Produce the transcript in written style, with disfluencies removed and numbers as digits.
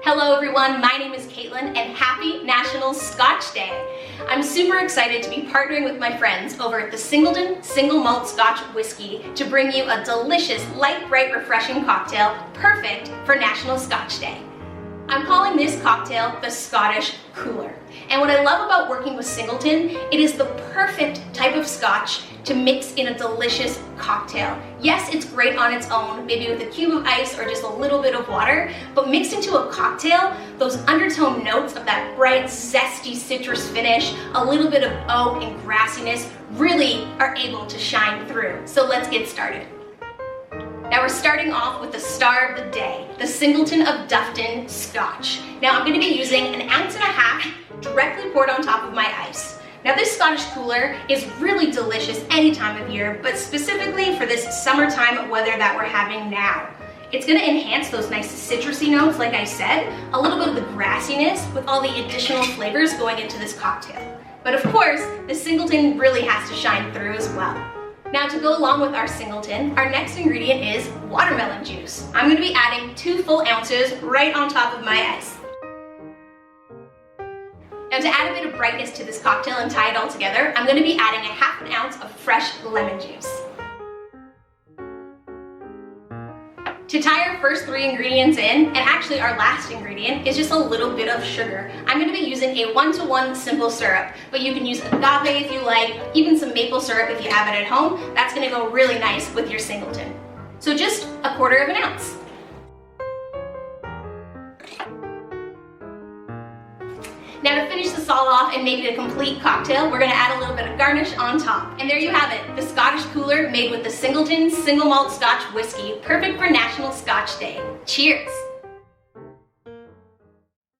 Hello everyone, my name is Caitlin and happy National Scotch Day. I'm super excited to be partnering with my friends over at the Singleton Single Malt Scotch Whiskey to bring you a delicious, light, bright, refreshing cocktail perfect for National Scotch Day. I'm calling this cocktail the Scottish Cooler. And what I love about working with Singleton, it is the perfect type of scotch to mix in a delicious cocktail. Yes, it's great on its own, maybe with a cube of ice or just a little bit of water, but mixed into a cocktail, those undertone notes of that bright, zesty citrus finish, a little bit of oak and grassiness really are able to shine through. So let's get started. Now we're starting off with the star of the day, the Singleton of Dufftown Scotch. Now I'm going to be using 1.5 ounces directly poured on top of my ice. Now this Scottish Cooler is really delicious any time of year, but specifically for this summertime weather that we're having now. It's going to enhance those nice citrusy notes, like I said, a little bit of the grassiness with all the additional flavors going into this cocktail. But of course, the Singleton really has to shine through as well. Now to go along with our Singleton, our next ingredient is watermelon juice. I'm going to be adding 2 full ounces right on top of my ice. Now to add a bit of brightness to this cocktail and tie it all together, I'm going to be adding 1/2 ounce of fresh lemon juice. To tie our first 3 ingredients in, and actually our last ingredient, is just a little bit of sugar. I'm going to be using a 1-to-1 simple syrup, but you can use agave if you like, even some maple syrup if you have it at home. That's going to go really nice with your Singleton. So just 1/4 ounce. Now to finish this all off and make it a complete cocktail, we're going to add a little bit of garnish on top. And there you have it, the Scottish Cooler made with the Singleton Single Malt Scotch Whiskey, perfect for National Scotch Day. Cheers!